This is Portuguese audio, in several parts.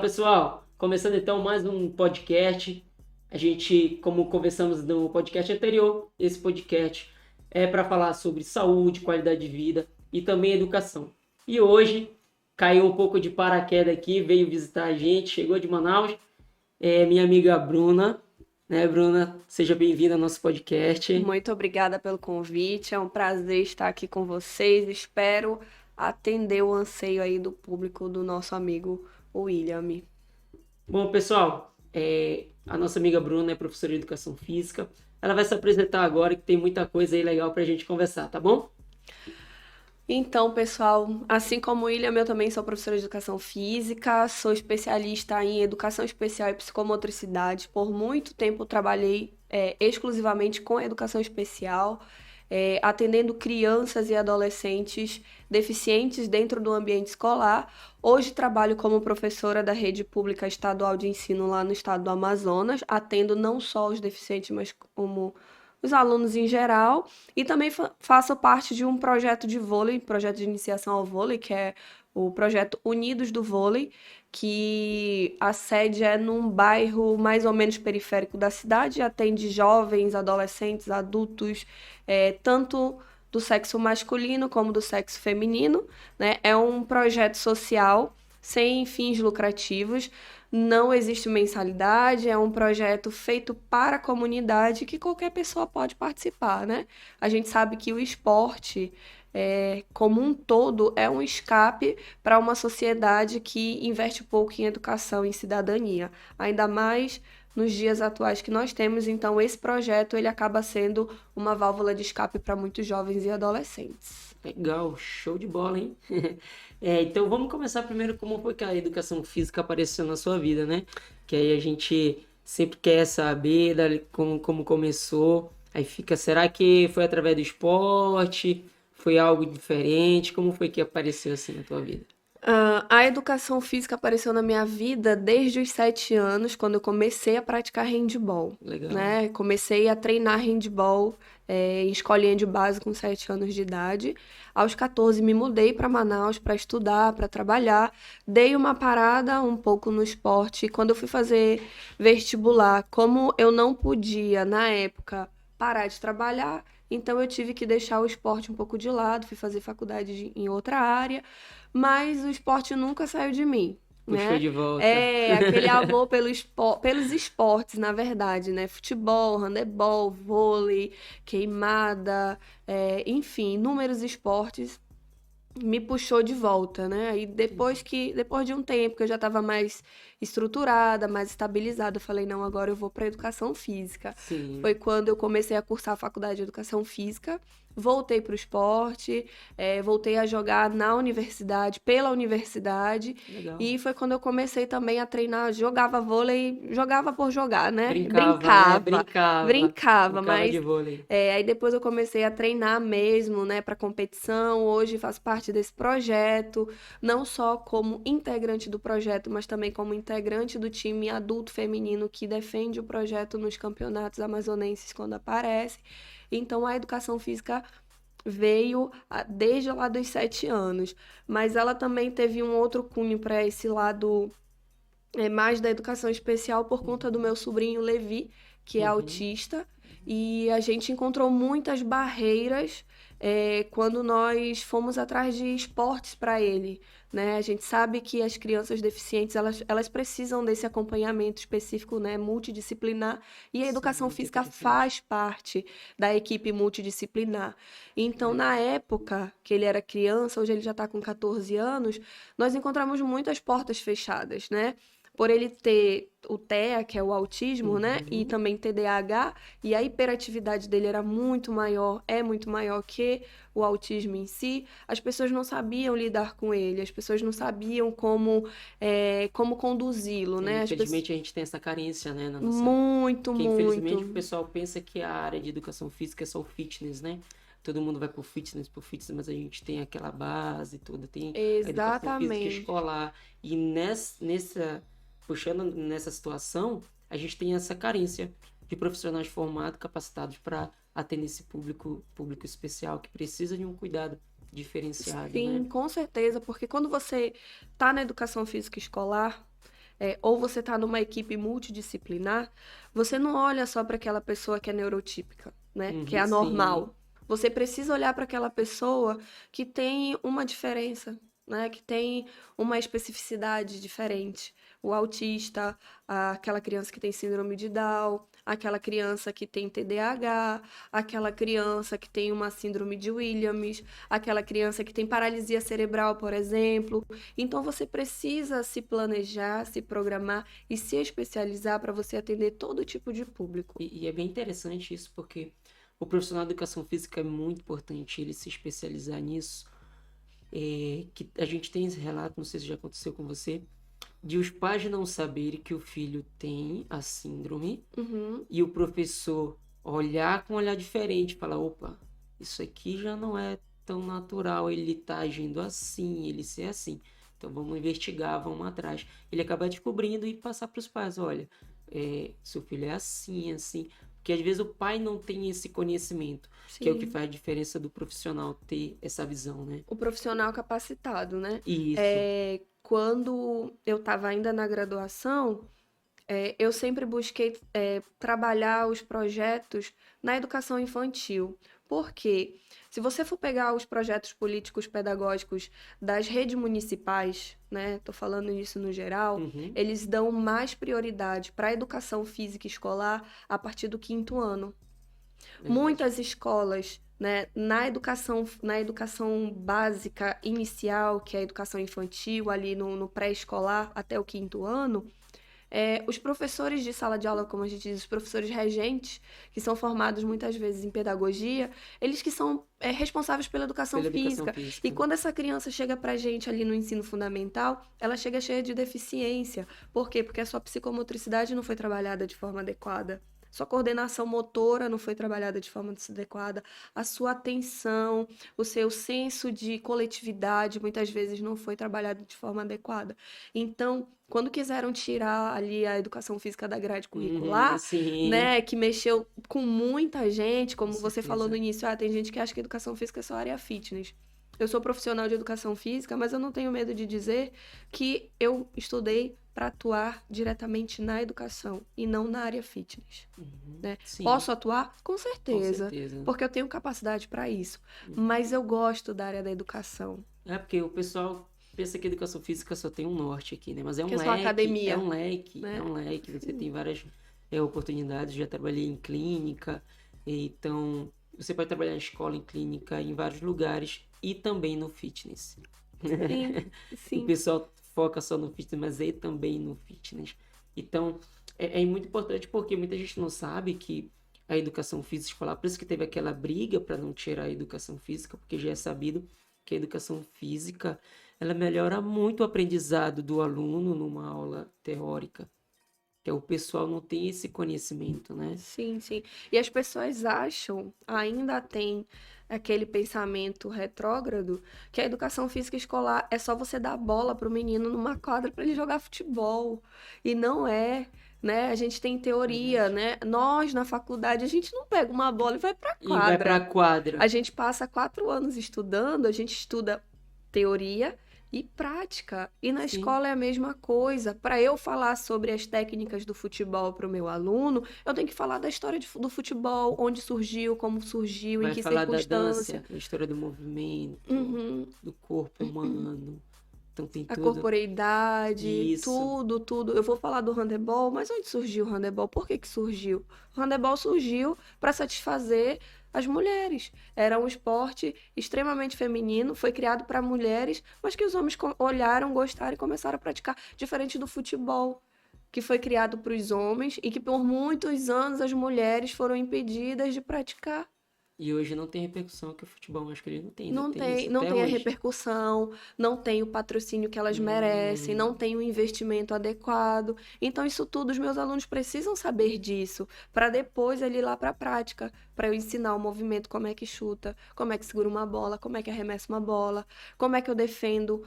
pessoal. Começando então mais um podcast. A gente, como conversamos no podcast anterior, esse podcast é para falar sobre saúde, qualidade de vida e também educação. E hoje caiu um pouco de paraquedas aqui, veio visitar a gente, chegou de Manaus, minha amiga Bruna. Né, Bruna? Seja bem-vinda ao nosso podcast. Muito obrigada pelo convite. É um prazer estar aqui com vocês. Espero atender o anseio aí do público do nosso amigo William. Bom, pessoal, a nossa amiga Bruna é professora de educação física. Ela vai se apresentar agora, que tem muita coisa aí legal para a gente conversar, tá bom? Então, pessoal, assim como o William, eu também sou professora de educação física, sou especialista em educação especial e psicomotricidade. Por muito tempo trabalhei exclusivamente com educação especial, atendendo crianças e adolescentes deficientes dentro do ambiente escolar. Hoje trabalho como professora da rede pública estadual de ensino lá no estado do Amazonas, atendo não só os deficientes, mas como os alunos em geral. E também faço parte de um projeto de vôlei, projeto de iniciação ao vôlei, que é o projeto Unidos do Vôlei, que a sede é num bairro mais ou menos periférico da cidade, atende jovens, adolescentes, adultos, tanto do sexo masculino como do sexo feminino, né? É um projeto social sem fins lucrativos, não existe mensalidade, é um projeto feito para a comunidade que qualquer pessoa pode participar, né? A gente sabe que o esporte, como um todo, é um escape para uma sociedade que investe pouco em educação e em cidadania. Ainda mais nos dias atuais que nós temos, então esse projeto ele acaba sendo uma válvula de escape para muitos jovens e adolescentes. Legal, show de bola, hein? Então vamos começar primeiro como foi que a educação física apareceu na sua vida, né? Que aí a gente sempre quer saber como começou. Aí fica, será que foi através do esporte? Foi algo diferente? Como foi que apareceu assim na tua vida? A educação física apareceu na minha vida desde os 7 anos, quando eu comecei a praticar handball, Legal. né? Comecei a treinar handball, em escolinha de base com 7 anos de idade. Aos 14 me mudei para Manaus para estudar, para trabalhar. Dei uma parada um pouco no esporte. Quando eu fui fazer vestibular, como eu não podia, na época, parar de trabalhar, então eu tive que deixar o esporte um pouco de lado, fui fazer faculdade em outra área, mas o esporte nunca saiu de mim, Puxou né? de volta. É, aquele amor pelos esportes, na verdade, né? Futebol, handebol, vôlei, queimada, enfim, inúmeros esportes me puxou de volta, né? Aí depois de um tempo que eu já estava mais estruturada, mais estabilizada, eu falei, não, agora eu vou para educação física. Sim, Foi quando eu comecei a cursar a faculdade de educação física, voltei para o esporte, voltei a jogar na universidade, pela universidade, legal. e foi quando eu comecei também a treinar, jogava vôlei, jogava por jogar, né? Brincava, né? Brincava, Brincava. brincava, Brincava de mas vôlei. aí depois eu comecei a treinar mesmo, né, para competição. Hoje faço parte desse projeto, não só como integrante do projeto, mas também como integrante do time adulto feminino que defende o projeto nos campeonatos amazonenses quando aparece. Então a educação física veio desde lá dos 7 anos, mas ela também teve um outro cunho para esse lado mais da educação especial por conta do meu sobrinho Levi, que é Uhum. autista, e a gente encontrou muitas barreiras quando nós fomos atrás de esportes para ele, né? A gente sabe que as crianças deficientes elas precisam desse acompanhamento específico, né, multidisciplinar, e a Sim, educação muito física interessante. faz parte da equipe multidisciplinar. Então, na época que ele era criança, hoje ele já está com 14 anos, nós encontramos muitas portas fechadas, né? Por ele ter o TEA, que é o autismo, né? E Uhum. também TDAH, e a hiperatividade dele era muito maior, é muito maior que o autismo em si, as pessoas não sabiam lidar com ele, as pessoas não sabiam como conduzi-lo, né? As pessoas... Infelizmente a gente tem essa carência, né, na nossa. Muito, Porque infelizmente o muito. pessoal pensa que a área de educação física é só o fitness, né? Todo mundo vai por fitness, mas a gente tem aquela base toda, tem a educação física Exatamente. escolar. E puxando nessa situação, a gente tem essa carência de profissionais formados, capacitados para atender esse público especial que precisa de um cuidado diferenciado, né? Sim, com certeza, porque quando você está na educação física escolar, ou você está numa equipe multidisciplinar, você não olha só para aquela pessoa que é neurotípica, né? Que é Sim. anormal. Você precisa olhar para aquela pessoa que tem uma diferença, né? Que tem uma especificidade diferente. O autista, aquela criança que tem síndrome de Down, aquela criança que tem TDAH, aquela criança que tem uma síndrome de Williams, aquela criança que tem paralisia cerebral, por exemplo. Então você precisa se planejar, se programar e se especializar para você atender todo tipo de público. E é bem interessante isso, porque o profissional de educação física é muito importante ele se especializar nisso. Que a gente tem esse relato, não sei se já aconteceu com você, de os pais não saberem que o filho tem a síndrome e o professor olhar com um olhar diferente, falar, opa, isso aqui já não é tão natural, ele tá agindo assim, ele ser assim. Então vamos investigar, vamos atrás. Ele acaba descobrindo e passar para os pais, olha, seu filho é assim, assim. Porque às vezes o pai não tem esse conhecimento, que é o que Sim. faz a diferença do profissional ter essa visão, né? O profissional capacitado, né? Isso. Quando eu estava ainda na graduação, eu sempre busquei trabalhar os projetos na educação infantil. Por quê? Se você for pegar os projetos políticos pedagógicos das redes municipais, né? Tô falando isso no geral, Uhum. eles dão mais prioridade para a educação física escolar a partir do quinto ano. Verdade. Muitas escolas, né, na educação básica inicial, que é a educação infantil, ali no pré-escolar até o quinto ano, os professores de sala de aula, como a gente diz, os professores regentes, que são formados muitas vezes em pedagogia, eles que são responsáveis pela educação Pela educação física. E física. quando essa criança chega pra gente ali no ensino fundamental, ela chega cheia de deficiência. Por quê? Porque a sua psicomotricidade não foi trabalhada de forma adequada. Sua coordenação motora não foi trabalhada de forma adequada, a sua atenção, o seu senso de coletividade muitas vezes não foi trabalhado de forma adequada. Então, quando quiseram tirar ali a educação física da grade Uhum, curricular, sim, né, que mexeu com muita gente, com como você falou no certeza. início, tem gente que acha que educação física é só área fitness. Eu sou profissional de educação física, mas eu não tenho medo de dizer que eu estudei para atuar diretamente na educação e não na área fitness, Uhum, né? sim, Posso atuar? Com com certeza, certeza. porque eu tenho capacidade para isso, Uhum. mas eu gosto da área da educação, É porque o pessoal pensa que educação física só tem um norte aqui, né? Mas é que um é só leque, é academia, um leque, é né? um leque. Você tem várias oportunidades. Já trabalhei em clínica, então você pode trabalhar em escola, em clínica, em vários lugares e também no fitness. Sim, O sim. pessoal foca só no fitness, mas é também no fitness. Então, é muito importante porque muita gente não sabe que a educação física escolar, por isso que teve aquela briga para não tirar a educação física, porque já é sabido que a educação física ela melhora muito o aprendizado do aluno numa aula teórica, que o pessoal não tem esse conhecimento, né? Sim, sim. E as pessoas acham, ainda tem aquele pensamento retrógrado, que a educação física escolar é só você dar a bola para o menino numa quadra para ele jogar futebol. E não é, né? A gente tem teoria, Verdade. né? Nós, na faculdade, a gente não pega uma bola e vai para a E vai para a quadra. quadra. A gente passa 4 anos estudando, a gente estuda teoria e prática. E na Sim. escola é a mesma coisa. Para eu falar sobre as técnicas do futebol para o meu aluno, eu tenho que falar da história do futebol, onde surgiu, como surgiu, em Vai que falar da circunstância. dança, da história do movimento, Uhum. do corpo humano. Então tem A tudo corporeidade, isso. tudo, tudo. Eu vou falar do handebol, mas onde surgiu o handebol? Por que que surgiu? O handebol surgiu para satisfazer as mulheres. Era um esporte extremamente feminino, foi criado para mulheres, mas que os homens olharam, gostaram e começaram a praticar, diferente do futebol, que foi criado para os homens e que por muitos anos as mulheres foram impedidas de praticar. E hoje não tem repercussão que o futebol masculino tem, ainda Não tem isso tem, não até tem a hoje. repercussão, não tem o patrocínio que elas merecem, Hum, não tem o investimento adequado. Então, isso tudo os meus alunos precisam saber disso, para depois ele ir lá para a prática, para eu ensinar o movimento, como é que chuta, como é que segura uma bola, como é que arremessa uma bola, como é que eu defendo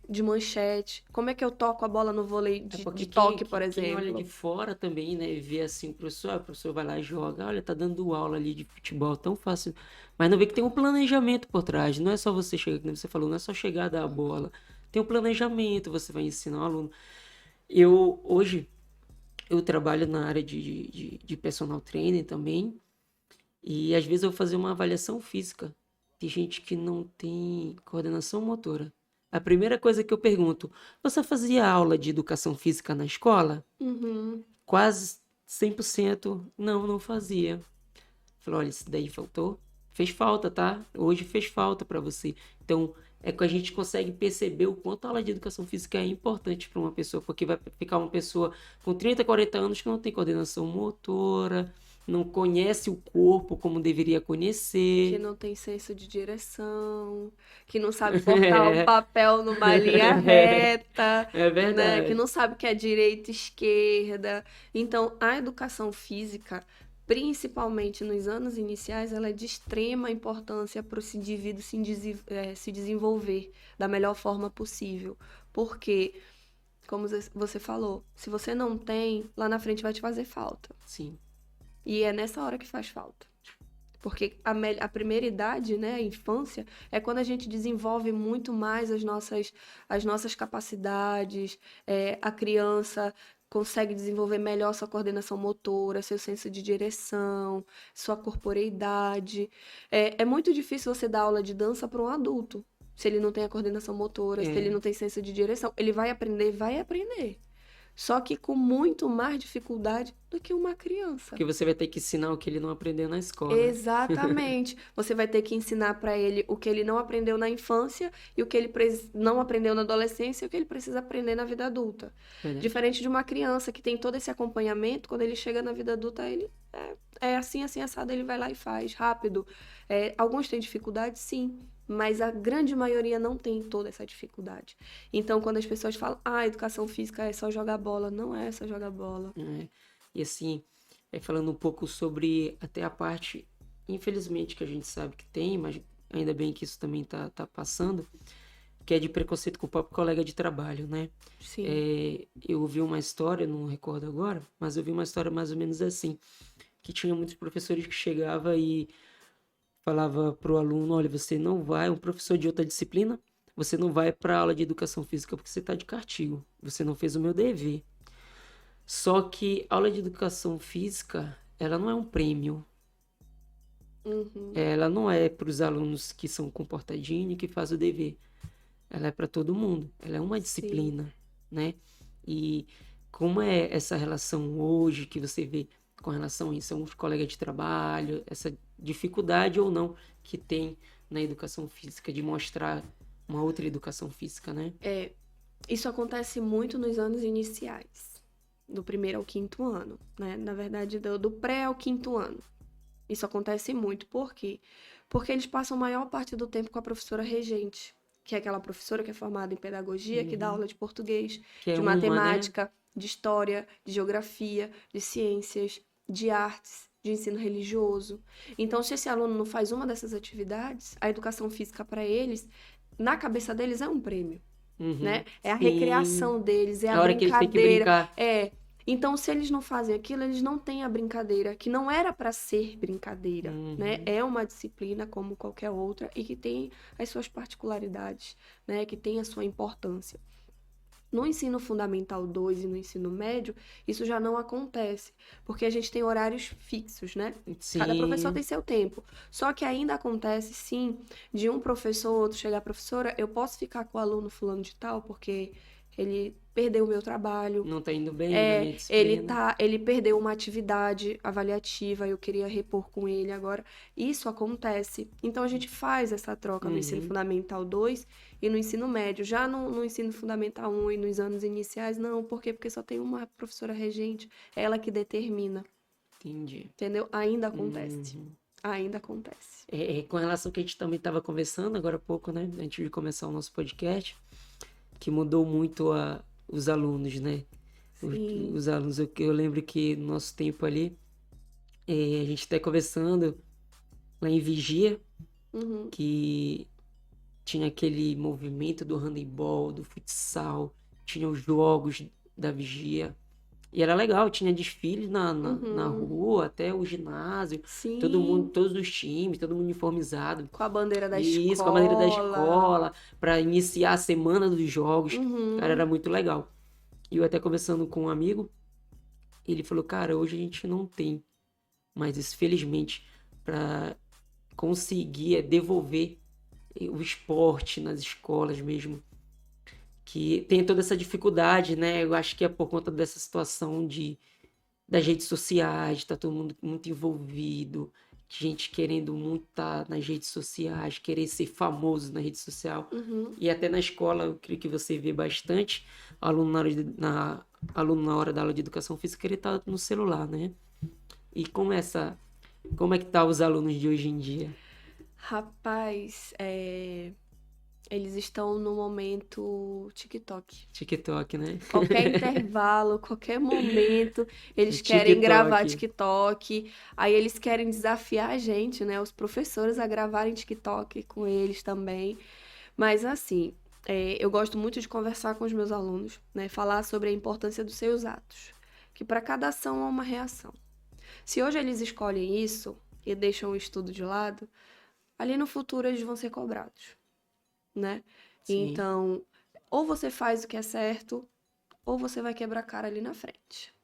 de manchete, como é que eu toco a bola no vôlei é de porque toque, por quem olha de exemplo. fora também, né, vê assim o professor vai lá e joga, olha, tá dando aula ali de futebol, tão fácil. Mas não vê que tem um planejamento por trás, não é só você chegar, como você falou, não é só chegar a dar a bola. Tem um planejamento, você vai ensinar o aluno. Hoje, eu trabalho na área de personal trainer também, e às vezes eu vou fazer uma avaliação física. Tem gente que não tem coordenação motora. A primeira coisa que eu pergunto, você fazia aula de educação física na escola? Uhum. Quase 100%, não fazia. Falei, olha, isso daí faltou. Fez falta, tá? Hoje fez falta para você. Então, é que a gente consegue perceber o quanto a aula de educação física é importante para uma pessoa, porque vai ficar uma pessoa com 30, 40 anos que não tem coordenação motora, não conhece o corpo como deveria Que conhecer. não tem senso de direção, que não sabe cortar um papel numa linha reta, É né? Que verdade. não sabe o que é direita e esquerda. Então, a educação física, principalmente nos anos iniciais, ela é de extrema importância para esse indivíduo se desenvolver da melhor forma possível. Porque, como você falou, se você não tem, lá na frente vai te fazer falta. Sim. E é nessa hora que faz falta. Porque a primeira idade, né, a infância, é quando a gente desenvolve muito mais as nossas capacidades, a criança consegue desenvolver melhor sua coordenação motora, seu senso de direção, sua corporeidade. É muito difícil você dar aula de dança para um adulto, se ele não tem a coordenação motora, se ele É. não tem senso de direção. Ele vai aprender, vai aprender. Só que com muito mais dificuldade do que uma criança. Porque você vai ter que ensinar o que ele não aprendeu na escola. Exatamente. Você vai ter que ensinar para ele o que ele não aprendeu na infância e o que ele não aprendeu na adolescência e o que ele precisa aprender na vida adulta. Verdade. Diferente de uma criança que tem todo esse acompanhamento, quando ele chega na vida adulta, ele é assim, assim, assado, ele vai lá e faz rápido. Alguns têm dificuldade, sim, mas a grande maioria não tem toda essa dificuldade. Então, quando as pessoas falam, educação física é só jogar bola, não é só jogar bola. É. E assim, falando um pouco sobre até a parte, infelizmente, que a gente sabe que tem, mas ainda bem que isso também tá passando, que é de preconceito com o próprio colega de trabalho, né? Sim. Eu ouvi uma história, não recordo agora, mas eu vi uma história mais ou menos assim, que tinha muitos professores que chegava e falava pro aluno, olha, você não vai, um professor de outra disciplina, você não vai para aula de educação física porque você tá de castigo, você não fez o meu dever. Só que a aula de educação física, ela não é um prêmio. Uhum. Ela não é para os alunos que são comportadinhos e que fazem o dever. Ela é para todo mundo. Ela é uma Sim. disciplina, né? E como é essa relação hoje que você vê com relação a isso, os colegas de trabalho, essa dificuldade ou não que tem na educação física de mostrar uma outra educação física, né? Isso acontece muito nos anos iniciais, do primeiro ao quinto ano, né? Na verdade, do pré ao quinto ano. Isso acontece muito. Por quê? Porque eles passam a maior parte do tempo com a professora regente, que é aquela professora que é formada em pedagogia, que dá aula de português, Que é de uma, né? matemática, de história, de geografia, de ciências, de artes, de ensino religioso. Então, se esse aluno não faz uma dessas atividades, a educação física para eles, na cabeça deles, é um prêmio. Né? É a Sim. recreação deles, é a A hora que eles têm que brincadeira. brincar. Então, se eles não fazem aquilo, eles não têm a brincadeira, que não era para ser brincadeira, né? É uma disciplina como qualquer outra e que tem as suas particularidades, né? Que tem a sua importância. No ensino fundamental 2 e no ensino médio, isso já não acontece, porque a gente tem horários fixos, né? Cada professor Sim. tem seu tempo. Só que ainda acontece, sim, de um professor ou outro chegar, professora, eu posso ficar com o aluno fulano de tal, porque ele perdeu o meu trabalho, Não tá indo bem na minha disciplina. ele perdeu uma atividade avaliativa, eu queria repor com ele agora. Isso acontece. Então a gente faz essa troca no ensino fundamental 2 e no ensino médio. Já no ensino fundamental 1 e nos anos iniciais, não. Por quê? Porque só tem uma professora regente, ela que determina. Entendi. Entendeu? Ainda acontece. Ainda acontece. Com relação ao que a gente também estava conversando agora há pouco, né? Antes de começar o nosso podcast, que mudou muito os alunos, né? Sim. Os alunos, eu lembro que no nosso tempo ali, a gente até conversando lá em Vigia, que tinha aquele movimento do handebol, do futsal, tinha os jogos da Vigia. E era legal, tinha desfile na rua, até o ginásio, Sim. todo mundo, todos os times, todo mundo uniformizado. Com a bandeira da escola. Isso, com a bandeira da escola, para iniciar a semana dos jogos. Cara, era muito legal. E eu até conversando com um amigo, ele falou, cara, hoje a gente não tem mais isso, felizmente, para conseguir devolver o esporte nas escolas mesmo, que tem toda essa dificuldade, né? Eu acho que é por conta dessa situação das redes sociais, tá todo mundo muito envolvido, gente querendo muito estar nas redes sociais, querer ser famoso na rede social. Uhum. E até na escola, eu creio que você vê bastante aluno aluno na hora da aula de educação física, ele tá no celular, né? E como é que tá os alunos de hoje em dia? Rapaz, eles estão no momento TikTok. TikTok, né? Qualquer intervalo, qualquer momento, eles querem gravar TikTok. TikTok. Aí eles querem desafiar a gente, né? Os professores a gravarem TikTok com eles também. Mas assim, eu gosto muito de conversar com os meus alunos, né? Falar sobre a importância dos seus atos. Que para cada ação há uma reação. Se hoje eles escolhem isso e deixam o estudo de lado, ali no futuro eles vão ser cobrados, né? Sim. Então, ou você faz o que é certo, ou você vai quebrar a cara ali na frente.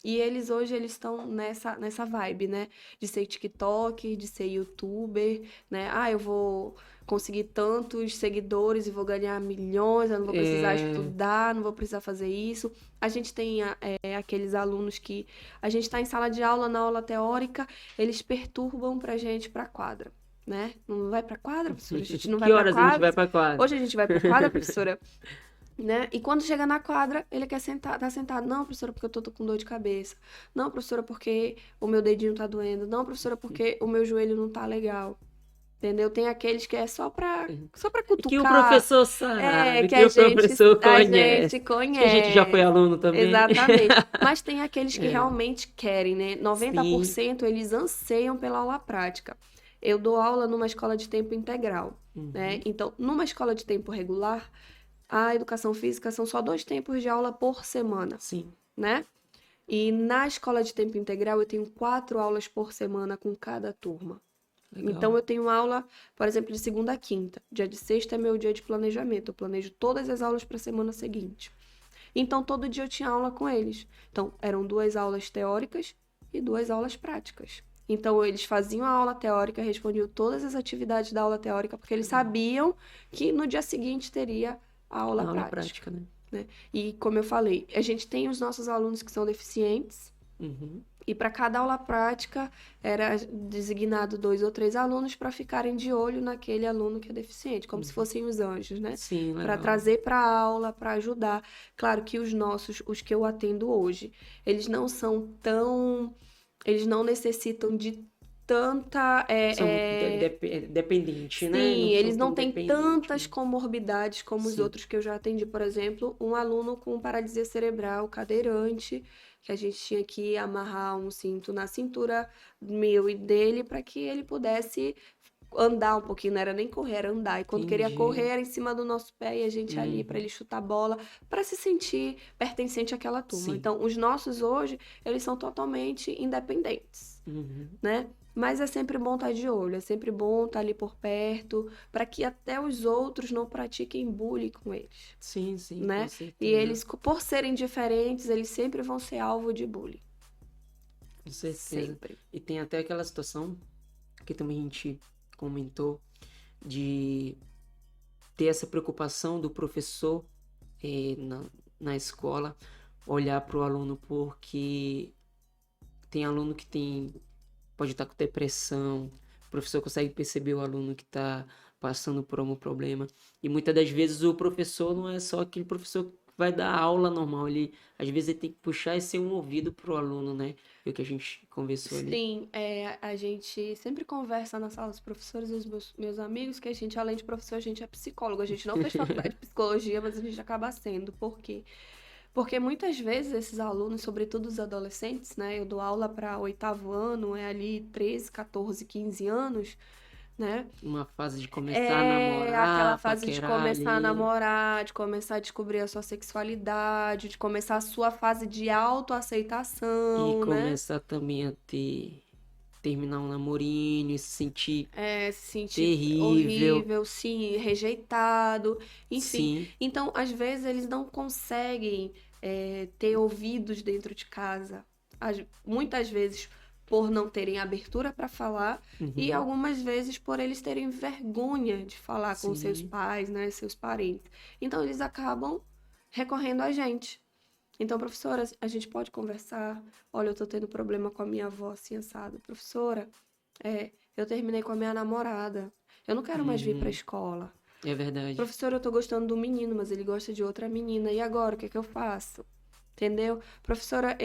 E eles hoje eles estão nessa vibe, né? De ser TikTok, de ser YouTuber, né? Ah, eu vou conseguir tantos seguidores e vou ganhar milhões, eu não vou precisar É, estudar, não vou precisar fazer isso. A gente tem aqueles alunos que a gente está em sala de aula, na aula teórica, eles perturbam pra gente ir pra quadra, né? Não vai pra quadra, professora? A gente não vai que pra horas a gente quadra? vai pra quadra? Hoje a gente vai pra quadra, professora? Né? E quando chega na quadra, ele quer sentar, tá sentado. Não, professora, porque eu tô com dor de cabeça. Não, professora, porque o meu dedinho tá doendo. Não, professora, porque o meu joelho não tá legal. Entendeu? Tem aqueles que é só pra Que o cutucar. professor É, sabe, que que a o gente, professor a gente conhece. Que a gente já foi conhece. aluno também. Exatamente. Mas tem aqueles que É, realmente querem, né? noventa por sim. cento eles anseiam pela aula prática. Eu dou aula numa escola de tempo integral, né? Uhum, Então, numa escola de tempo regular, a educação física são só 2 tempos de aula por semana, sim. né? E na escola de tempo integral eu tenho 4 aulas por semana com cada turma. Então Legal. eu tenho aula, por exemplo, de segunda a quinta. Dia de sexta é meu dia de planejamento. Eu planejo todas as aulas para a semana seguinte. Então todo dia eu tinha aula com eles. Então eram 2 aulas teóricas e 2 aulas práticas. Então eles faziam a aula teórica, respondiam todas as atividades da aula teórica, porque eles Legal. sabiam que no dia seguinte teria a aula A aula prática, prática, né? né? E como eu falei, a gente tem os nossos alunos que são deficientes, Uhum. e para cada aula prática era designado 2 ou 3 alunos para ficarem de olho naquele aluno que é deficiente, como se Uhum. fossem os anjos, né? Sim, Para legal. trazer para a aula, para ajudar. Claro que os nossos, os que eu atendo hoje, eles não são tão, eles não necessitam de tanta, São dependentes, né? sim, Não são eles não tão têm dependentes, tantas né? comorbidades como os Sim. outros que eu já atendi. Por exemplo, um aluno com paralisia cerebral cadeirante, que a gente tinha que amarrar um cinto na cintura meu e dele para que ele pudesse andar um pouquinho, não era nem correr, era andar. E quando queria correr, Entendi. era em cima do nosso pé e a gente ali para Uhum. ele chutar a bola, para se sentir pertencente àquela turma. Sim. Então, os nossos hoje, eles são totalmente independentes, Uhum. né? Mas é sempre bom estar de olho, é sempre bom estar ali por perto, para que até os outros não pratiquem bullying com eles, Sim, sim, com né? E certeza. eles, por serem diferentes, eles sempre vão ser alvo de bullying. Com certeza. Sempre. E tem até aquela situação que também a gente comentou de ter essa preocupação do professor na escola olhar para o aluno, porque tem aluno que pode estar com depressão, o professor consegue perceber o aluno que está passando por algum problema, e muitas das vezes o professor não é só aquele professor que vai dar aula normal, ele às vezes ele tem que puxar e ser um ouvido pro aluno, né? Foi o que a gente conversou ali. Sim, a gente sempre conversa na sala dos professores e os meus amigos que a gente, além de professor, a gente é psicólogo. A gente não fez faculdade de psicologia, mas a gente acaba sendo. Por quê? Porque muitas vezes esses alunos, sobretudo os adolescentes, né? Eu dou aula para oitavo ano, é ali 13, 14, 15 anos, né? Uma fase de começar a É aquela namorar, fase de paquerar começar a ali, namorar, de começar a descobrir a sua sexualidade, de começar a sua fase de e autoaceitação, né? começar também a ter terminar um namorinho e se sentir Se sentir terrível. horrível, sim, rejeitado, enfim. Sim. Então, às vezes, eles não conseguem ter ouvidos dentro de casa. Muitas vezes por não terem abertura para falar e Uhum. algumas vezes por eles terem vergonha de falar com seus Sim. pais, né, seus parentes. Então, eles acabam recorrendo a gente. Então, professora, a gente pode conversar? Olha, eu tô tendo problema com a minha avó, assim, assado. Professora, eu terminei com a minha namorada. Eu não quero mais vir pra Uhum. escola. É verdade. Professora, eu tô gostando do menino, mas ele gosta de outra menina. E agora, o que é que eu faço? Entendeu? Professora,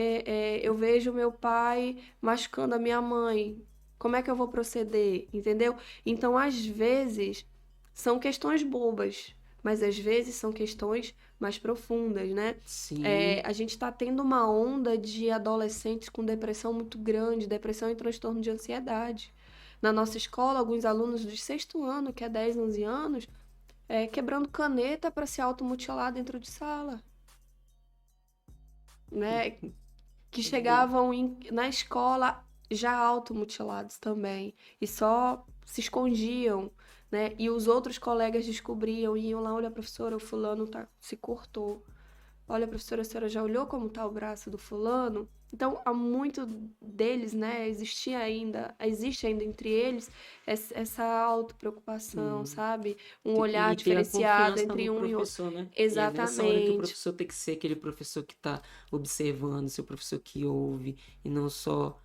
eu vejo meu pai machucando a minha mãe. Como é que eu vou proceder? Entendeu? Então, às vezes, são questões bobas, mas às vezes são questões mais profundas, né? Sim. A gente está tendo uma onda de adolescentes com depressão muito grande, depressão e transtorno de ansiedade. Na nossa escola, alguns alunos do sexto ano, que é 10, 11 anos, quebrando caneta para se automutilar dentro de sala, né? Que chegavam na escola já automutilados também e só se escondiam, né? E os outros colegas descobriam e iam lá, olha, professora, o fulano se cortou. Olha, professora, a senhora já olhou como está o braço do fulano? Então, há muito deles, né, existe ainda entre eles essa autopreocupação, Hum. sabe? Um olhar E ter a diferenciado confiança no entre um e outro. professor, né? E é nessa hora que o Exatamente. professor tem que ser aquele professor que está observando, seu professor que ouve, e não só,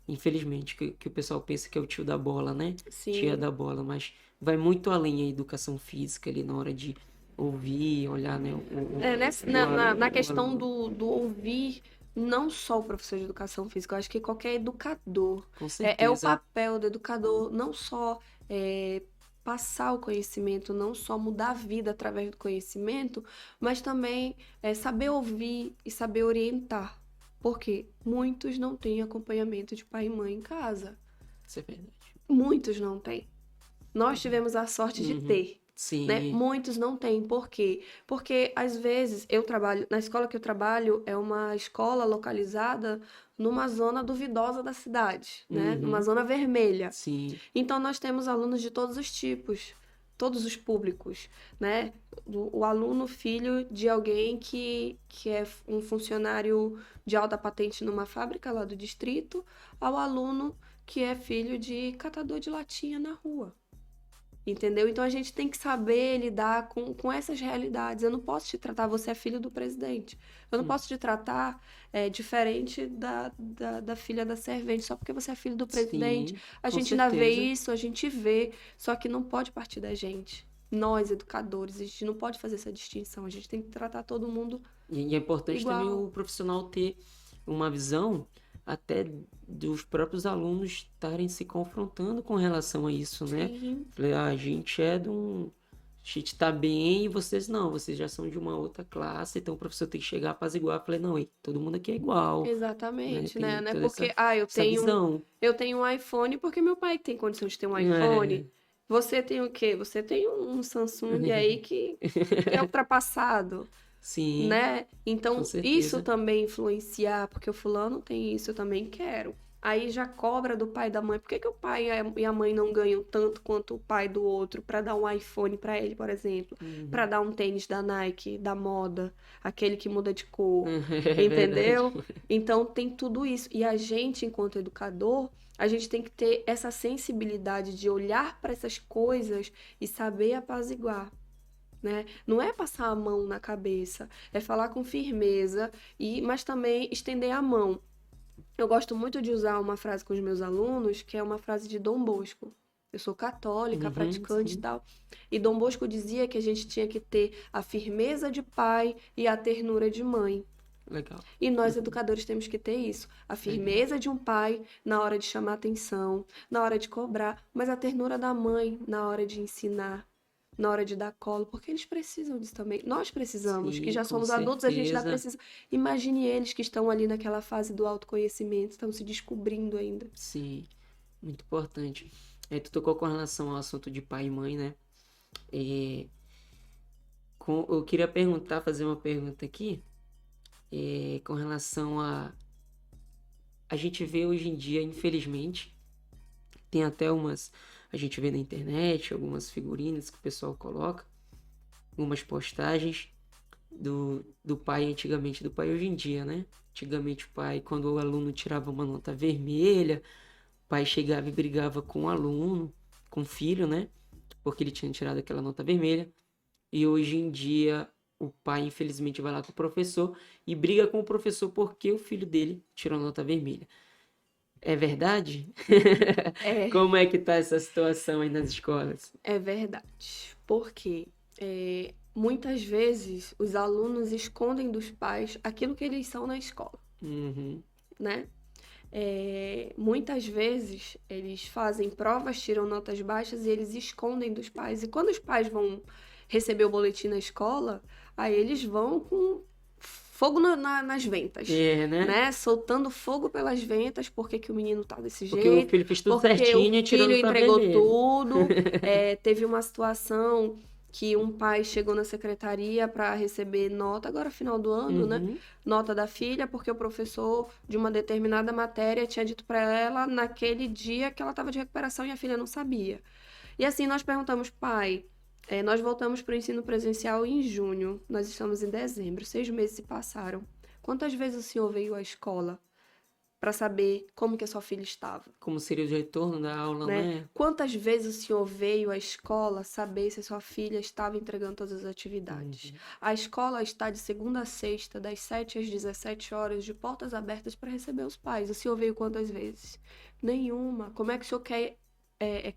infelizmente, que o pessoal pensa que é o tio da bola, né? Tia Sim. da bola, mas vai muito além a educação física ali na hora de ouvir, olhar, né? Na O questão aluno. do ouvir, não só o professor de educação física, eu acho que qualquer educador. Com É o certeza. papel do educador não só passar o conhecimento, não só mudar a vida através do conhecimento, mas também saber ouvir e saber orientar. Porque muitos não têm acompanhamento de pai e mãe em casa. Isso é verdade. Muitos não têm. Nós tivemos a sorte de Uhum. ter, né? Sim. Muitos não têm. Por quê? Porque às vezes eu trabalho, na escola que eu trabalho é uma escola localizada numa zona duvidosa da cidade, né? Numa Uhum. zona vermelha. Sim. Então nós temos alunos de todos os tipos, todos os públicos, né? O aluno filho de alguém que é um funcionário de alta patente numa fábrica lá do distrito, ao aluno que é filho de catador de latinha na rua. Entendeu? Então a gente tem que saber lidar com essas realidades. Eu não posso te tratar, você é filho do presidente. Eu não Hum. posso te tratar diferente da filha da servente, só porque você é filho do presidente. Sim, A com gente ainda vê certeza. isso, a gente vê, só que não pode partir da gente. Nós, educadores, a gente não pode fazer essa distinção. A gente tem que tratar todo mundo E é importante também igual. o profissional ter uma visão até dos próprios alunos estarem se confrontando com relação a isso, né? Sim, Falei, a gente é de um. A gente tá bem e vocês não, vocês já são de uma outra classe, então o professor tem que chegar a apaziguar. Falei, não, ei, todo mundo aqui é igual, né? exatamente, né? Tem Não é toda porque, essa visão. eu tenho um iPhone porque meu pai tem condição de ter um É. iPhone. Você tem o quê? Você tem um Samsung aí que é ultrapassado, Sim, né? com Então, isso certeza. também influenciar, porque o fulano tem isso, eu também quero. Aí já cobra do pai e da mãe. Por que que o pai e a mãe não ganham tanto quanto o pai do outro para dar um iPhone para ele, por exemplo? Para Uhum. dar um tênis da Nike, da moda, aquele que muda de cor, É verdade. entendeu? Então tem tudo isso. E a gente, enquanto educador, a gente tem que ter essa sensibilidade de olhar para essas coisas e saber apaziguar. Né? Não é passar a mão na cabeça, é falar com firmeza mas também estender a mão. Eu gosto muito de usar uma frase com os meus alunos, que é uma frase de Dom Bosco. Eu sou católica, Uhum, praticante e sim. tal. E Dom Bosco dizia que a gente tinha que ter a firmeza de pai e a ternura de mãe. Legal. E nós, Uhum. educadores, temos que ter isso. A Legal. firmeza de um pai na hora de chamar atenção, na hora de cobrar, mas a ternura da mãe na hora de ensinar, na hora de dar colo, porque eles precisam disso também. Nós precisamos, que Sim, já com somos adultos, a gente ainda certeza. precisa. Imagine eles que estão ali naquela fase do autoconhecimento, estão se descobrindo ainda. Sim, muito importante. Tu tocou com relação ao assunto de pai e mãe, né? É, eu queria perguntar, fazer uma pergunta aqui, com relação a gente vê hoje em dia, infelizmente, Tem até a gente vê na internet, algumas figurinhas que o pessoal coloca, algumas postagens do pai antigamente, do pai hoje em dia, né? Antigamente o pai, quando o aluno tirava uma nota vermelha, o pai chegava e brigava com o aluno, com o filho, né? Porque ele tinha tirado aquela nota vermelha. E hoje em dia o pai, infelizmente, vai lá com o professor e briga com o professor porque o filho dele tirou nota vermelha. É verdade? É, Como é que tá essa situação aí nas escolas? é verdade. Porque muitas vezes os alunos escondem dos pais aquilo que eles são na escola, Uhum, né? Muitas vezes eles fazem provas, tiram notas baixas e eles escondem dos pais. E quando os pais vão receber o boletim na escola, aí eles vão com fogo nas ventas, né? né? Soltando fogo pelas ventas, porque que o menino tá desse Porque o jeito, filho fez tudo porque o certinho e tirou filho nota entregou vermelha. tudo. Teve uma situação que um pai chegou na secretaria para receber nota, agora final do ano, né? Uhum, Nota da filha, porque o professor de uma determinada matéria tinha dito para ela naquele dia que ela estava de recuperação e a filha não sabia. E assim nós perguntamos, pai, nós voltamos para o ensino presencial em junho, nós estamos em dezembro, 6 meses se passaram. Quantas vezes o senhor veio à escola para saber como que a sua filha estava? como seria o retorno da aula, Né? né? Quantas vezes o senhor veio à escola saber se a sua filha estava entregando todas as atividades? Uhum. A escola está de segunda a sexta, das 7 às 17 horas, de portas abertas para receber os pais. O senhor veio quantas vezes? Nenhuma. Como é que o senhor quer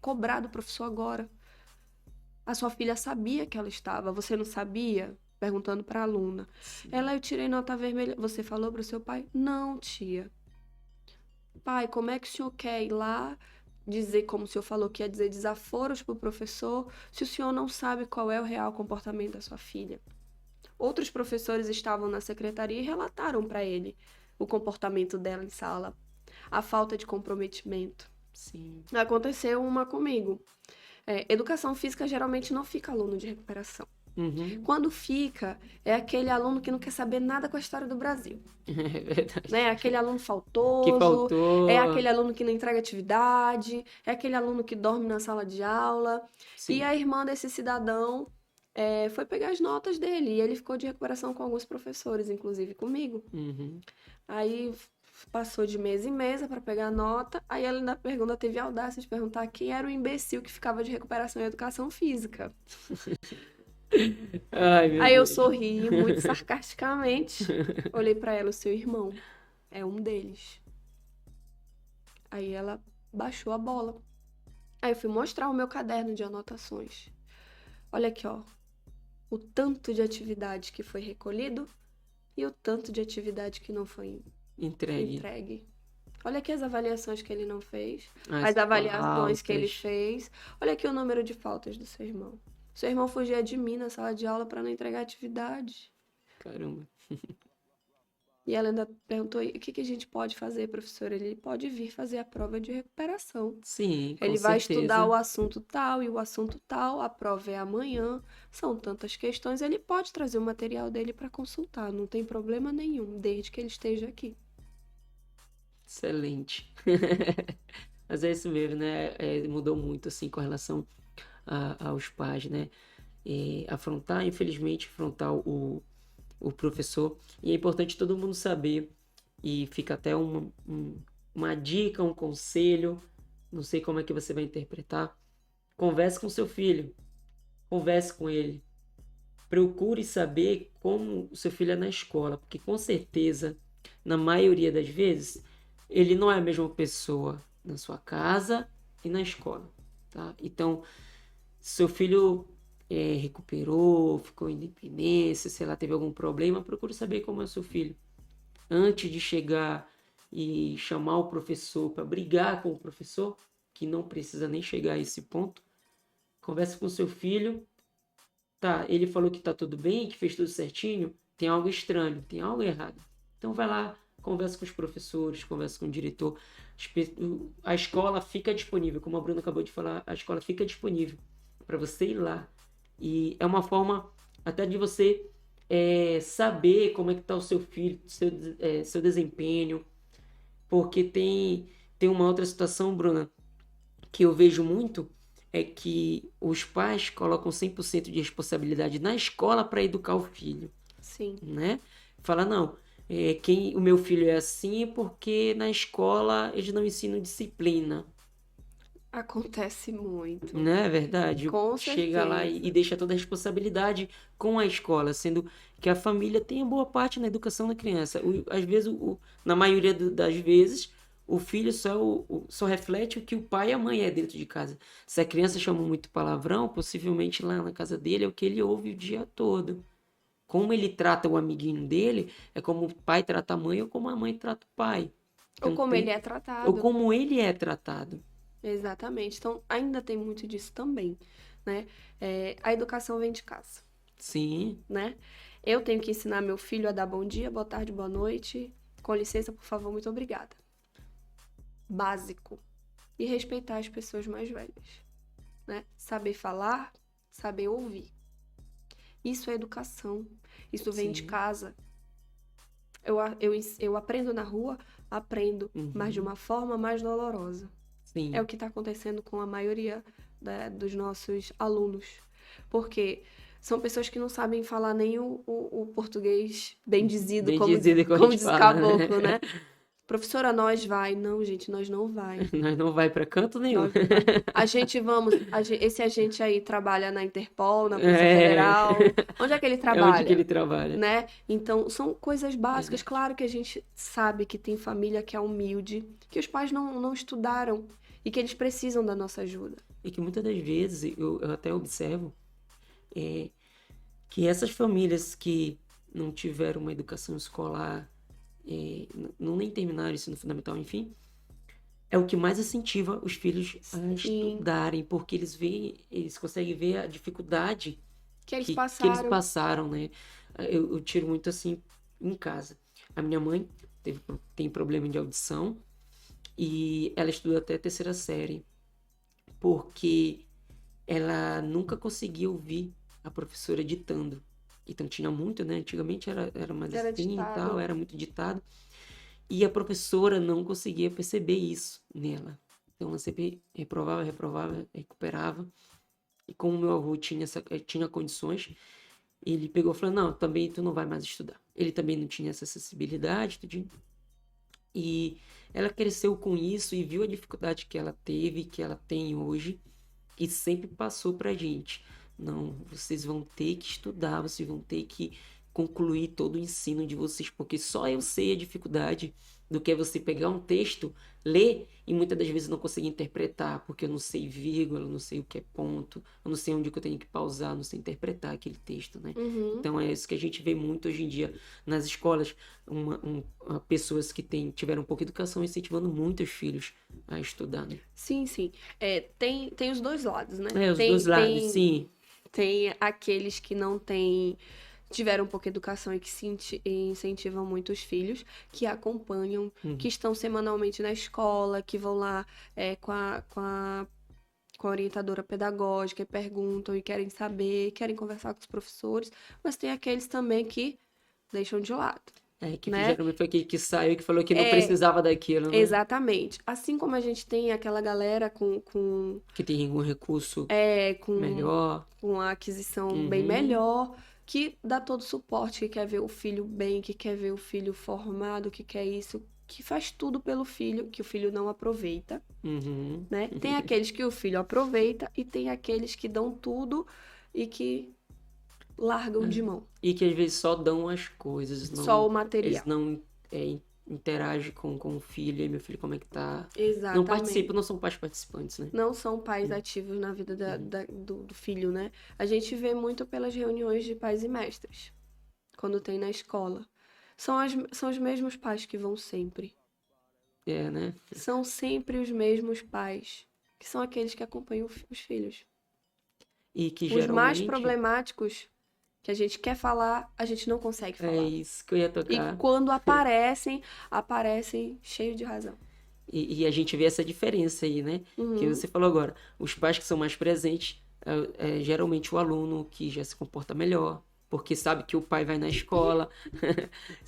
cobrar do professor agora? A sua filha sabia que ela estava, você não sabia? Perguntando para a aluna. Sim. Eu tirei nota vermelha. Você falou para o seu pai? Não, tia. Pai, como é que o senhor quer ir lá dizer, como o senhor falou que ia dizer desaforos para o professor, se o senhor não sabe qual é o real comportamento da sua filha? Outros professores estavam na secretaria e relataram para ele o comportamento dela em sala, a falta de comprometimento. Sim. Aconteceu uma comigo. Educação física geralmente não fica aluno de recuperação. Uhum. Quando fica, é aquele aluno que não quer saber nada com a história do Brasil. É verdade. Né? É aquele aluno Que faltoso, é faltou. aquele aluno que não entrega atividade, é aquele aluno que dorme na sala de aula. E Sim. a irmã desse cidadão foi pegar as notas dele e ele ficou de recuperação com alguns professores, inclusive comigo. Uhum. Aí passou de mesa em mesa para pegar a nota. Aí ela na pergunta teve a audácia de perguntar quem era o imbecil que ficava de recuperação em educação física. Ai, meu Aí eu Deus. sorri muito sarcasticamente, olhei para ela, o seu irmão é um deles. Aí ela baixou a bola. Aí eu fui mostrar o meu caderno de anotações. Olha aqui, ó, o tanto de atividade que foi recolhido e o tanto de atividade que não foi Entregue entregue. Olha aqui as avaliações que ele não fez, as as avaliações que ele pautas. fez. Olha aqui o número de faltas do seu irmão. Seu irmão fugia de mim na sala de aula para não entregar atividade. Caramba. E ela ainda perguntou: o que que a gente pode fazer, professor? Ele pode vir fazer a prova de recuperação. Sim, com Ele vai estudar o certeza. assunto tal e o assunto tal, a prova é amanhã, são tantas questões, ele pode trazer o material dele para consultar, não tem problema nenhum, desde que ele esteja aqui. Excelente. Mas é isso mesmo, né? Mudou muito, assim, com relação aos pais, né? Infelizmente, afrontar o professor. E é importante todo mundo saber, e fica até uma dica, um conselho, não sei como é que você vai interpretar. Converse com seu filho, converse com ele. Procure saber como o seu filho é na escola, porque com certeza, na maioria das vezes, ele não é a mesma pessoa na sua casa e na escola, tá? Então, seu filho recuperou, ficou independência, sei lá, teve algum problema, procure saber como é o seu filho. Antes de chegar e chamar o professor para brigar com o professor, que não precisa nem chegar a esse ponto, converse com seu filho. Tá, ele falou que tá tudo bem, que fez tudo certinho, tem algo estranho, tem algo errado. Então vai lá, conversa com os professores, conversa com o diretor. A escola fica disponível, como a Bruna acabou de falar, a escola fica disponível para você ir lá. E é uma forma até de você saber como é que tá o seu filho, seu desempenho, porque tem uma outra situação, Bruna, que eu vejo muito é que os pais colocam 100% de responsabilidade na escola para educar o filho, Sim. né? Fala, não, o meu filho é assim porque na escola eles não ensinam disciplina. Acontece muito. Não é verdade? Com Chega lá e certeza. deixa toda a responsabilidade com a escola, sendo que a família tem a boa parte na educação da criança. Às vezes, na maioria das vezes, o filho só reflete o que o pai e a mãe é dentro de casa. Se a criança chama muito palavrão, possivelmente lá na casa dele é o que ele ouve o dia todo. Como ele trata o amiguinho dele, é como o pai trata a mãe ou como a mãe trata o pai. Ou Então, como ele é ou tratado. como ele é tratado. Exatamente. Então, ainda tem muito disso também, né? A educação vem de casa, Sim, né? Eu tenho que ensinar meu filho a dar bom dia, boa tarde, boa noite. Com licença, por favor, muito obrigada. Básico. E respeitar as pessoas mais velhas, né? Saber falar, saber ouvir. Isso é educação. Isso vem de sim. casa. Eu aprendo na rua, aprendo, mas de Uhum. uma forma mais dolorosa. É o Sim. que está acontecendo com a maioria dos nossos alunos. Porque são pessoas que não sabem falar nem o português bem dizido, Bem como, dizido como a como gente diz fala, né? Caboclo, né? Professora, nós vai. Não, gente, nós não vai. Nós não vai pra canto nenhum. Nós não vai. A gente vamos. Esse agente aí trabalha na Interpol, na Polícia É, Federal. Onde é que ele é onde que trabalha? ele trabalha. Né? Então, são coisas básicas. Verdade. Claro que a gente sabe que tem família que é humilde, que os pais não estudaram e que eles precisam da nossa ajuda. E que muitas das vezes eu até observo é, que essas famílias que não tiveram uma educação escolar, não nem terminaram o ensino fundamental, enfim, é o que mais incentiva os filhos a Sim, estudarem, porque eles conseguem ver a dificuldade que eles que eles passaram. passaram, né? Eu tiro muito assim em casa. A minha mãe tem problema de audição e ela estuda até a terceira série, porque ela nunca conseguiu ouvir a professora ditando. Então tinha muito, né? Antigamente era mais Era assim e tal, ditado. era muito ditado. E a professora não conseguia perceber isso nela. Então ela sempre reprovava, reprovava, recuperava. E como meu avô tinha condições, ele pegou e falou, não, também tu não vai mais estudar. Ele também não tinha essa acessibilidade, tudinho. E ela cresceu com isso e viu a dificuldade que ela teve, que ela tem hoje, e sempre passou pra gente. Não, vocês vão ter que estudar, vocês vão ter que concluir todo o ensino de vocês, porque só eu sei a dificuldade do que é você pegar um texto, ler e muitas das vezes não conseguir interpretar, porque eu não sei vírgula, eu não sei o que é ponto, eu não sei onde que eu tenho que pausar, eu não sei interpretar aquele texto, né? Uhum. Então é isso que a gente vê muito hoje em dia nas escolas, pessoas que tiveram pouca educação incentivando muito os filhos a estudar, né? Sim, sim. Tem os dois lados, né? Os dois lados, Tem, sim. tem aqueles que não tiveram pouca educação e que incentivam muito os filhos, que acompanham, que Uhum. estão semanalmente na escola, que vão lá com a orientadora pedagógica e perguntam e querem saber, querem conversar com os professores, mas tem aqueles também que deixam de lado, Que né? geralmente foi aquele que saiu e que falou que não É, precisava daquilo, né? exatamente. Assim como a gente tem aquela galera Que tem algum recurso é, com, melhor. com a aquisição bem Uhum, melhor, que dá todo o suporte, que quer ver o filho bem, que quer ver o filho formado, que quer isso, que faz tudo pelo filho, que o filho não aproveita, uhum. né? Tem aqueles que o filho aproveita e tem aqueles que dão tudo e que largam de mão. E que às vezes só dão as coisas, Só não, o eles material. não interagem com o filho, e aí meu filho como é que tá? Não Exatamente. participam, não são pais participantes, né? Não são pais ativos na vida do filho, né? A gente vê muito pelas reuniões de pais e mestres, quando tem na escola. São os mesmos pais que vão sempre. Né? São sempre os mesmos pais, que são aqueles que acompanham os filhos. E que Os mais geralmente problemáticos que a gente quer falar, a gente não consegue é falar. isso que eu ia E tocar. quando aparecem cheios de razão. E a gente vê essa diferença aí, né? Que Uhum. você falou agora. Os pais que são mais presentes, geralmente o aluno que já se comporta melhor, porque sabe que o pai vai na escola,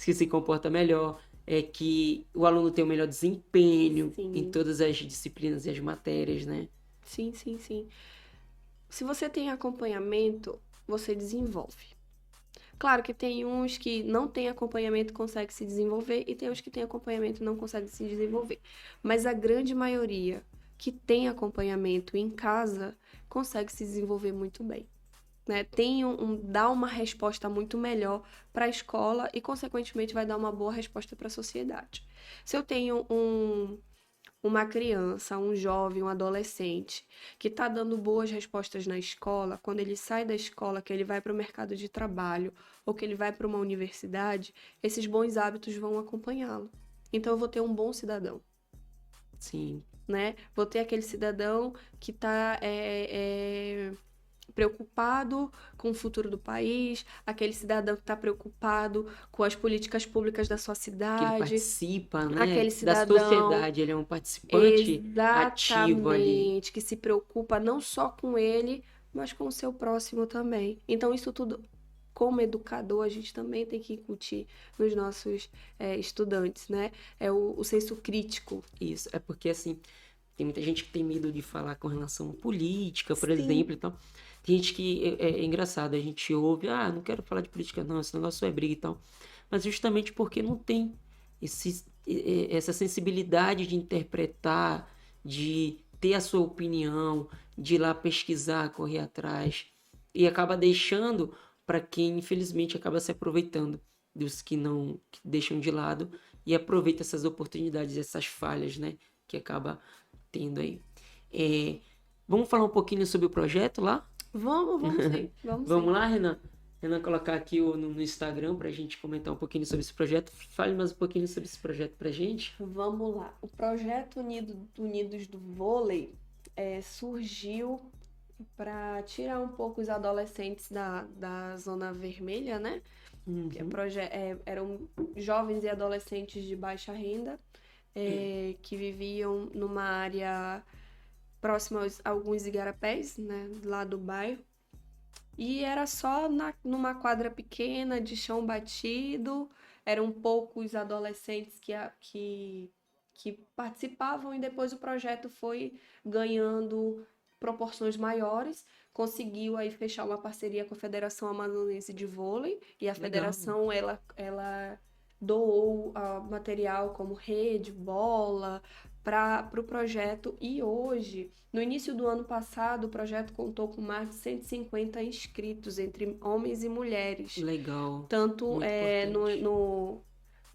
que se comporta melhor. que o aluno tenha o melhor desempenho em Sim, todas as disciplinas e as matérias, né? sim, sim, sim. Se você tem acompanhamento, você desenvolve. Claro que tem uns que não têm acompanhamento e conseguem se desenvolver, e tem uns que têm acompanhamento e não conseguem se desenvolver. Mas a grande maioria que tem acompanhamento em casa consegue se desenvolver muito bem. Né? Dá uma resposta muito melhor para a escola e, consequentemente, vai dar uma boa resposta para a sociedade. Se eu tenho uma criança, um jovem, um adolescente que está dando boas respostas na escola, quando ele sai da escola, que ele vai para o mercado de trabalho ou que ele vai para uma universidade, esses bons hábitos vão acompanhá-lo. Então, eu vou ter um bom cidadão. Sim. Né? Vou ter aquele cidadão que está preocupado com o futuro do país, aquele cidadão que está preocupado com as políticas públicas da sua Que ele cidade, participa, né, aquele da cidadão sociedade, ele é um participante ativo ali. exatamente que se preocupa não só com ele, mas com o seu próximo também. Então, isso tudo, como educador, a gente também tem que incutir nos nossos estudantes, né? É o senso crítico. Isso, é porque assim, tem muita gente que tem medo de falar com relação à política, por Sim, exemplo, então. Tem gente que é engraçado, a gente ouve, não quero falar de política não, esse negócio é briga e tal. Mas justamente porque não tem essa sensibilidade de interpretar, de ter a sua opinião, de ir lá pesquisar, correr atrás, e acaba deixando para quem infelizmente acaba se aproveitando dos que não que deixam de lado e aproveita essas oportunidades, essas falhas, né, que acaba tendo aí. É, vamos falar um pouquinho sobre o projeto lá? vamos sim, vamos sim. Vamos lá, Renan? Renan, colocar aqui no Instagram para a gente comentar um pouquinho sobre esse projeto. Fale mais um pouquinho sobre esse projeto para a gente. Vamos lá. O projeto Unidos do Vôlei surgiu para tirar um pouco os adolescentes da zona vermelha, né? Que Uhum. eram jovens e adolescentes de baixa renda que viviam numa área próxima a alguns igarapés, né? Lá do bairro. E era só numa quadra pequena, de chão batido. Eram poucos adolescentes que participavam, e depois o projeto foi ganhando proporções maiores. Conseguiu aí fechar uma parceria com a Federação Amazonense de Vôlei, e a Legal. federação ela doou material como rede, bola para o projeto. E hoje, no início do ano passado, o projeto contou com mais de 150 inscritos entre homens e mulheres, Legal. tanto Muito importante.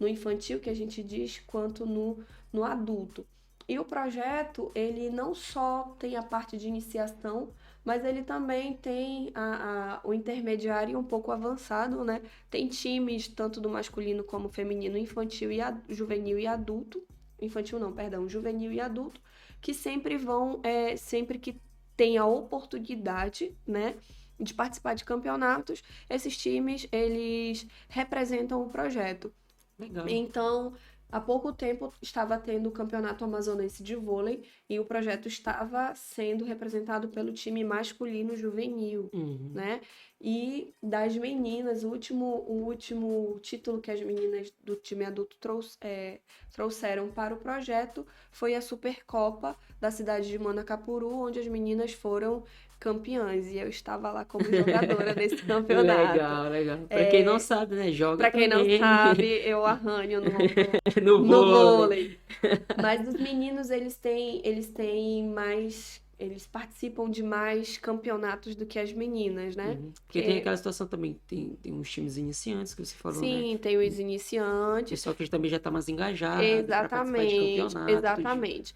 no infantil, que a gente diz, quanto no adulto. E o projeto, ele não só tem a parte de iniciação, mas ele também tem o intermediário um pouco avançado, né? Tem times, tanto do masculino como feminino, infantil e juvenil e adulto. Infantil não, perdão, juvenil e adulto, que sempre vão, sempre que tem a oportunidade, né, de participar de campeonatos, esses times, eles representam o projeto. Legal. Então, há pouco tempo estava tendo o Campeonato Amazonense de Vôlei e o projeto estava sendo representado pelo time masculino juvenil, Uhum. né? E das meninas, o último título que as meninas do time adulto trouxeram para o projeto foi a Supercopa da cidade de Manacapuru, onde as meninas foram campeãs, e eu estava lá como jogadora desse campeonato. Legal, legal. Pra quem não sabe, né? Joga Para quem não também. sabe, eu arranho No no vôlei. vôlei. Mas os meninos, eles participam de mais campeonatos do que as meninas, né? Uhum. Porque tem aquela situação também, tem uns times iniciantes que você falou, né? Sim, tem os iniciantes. Pessoal que também já tá mais engajado para participar de Exatamente, campeonato, tudinho. exatamente.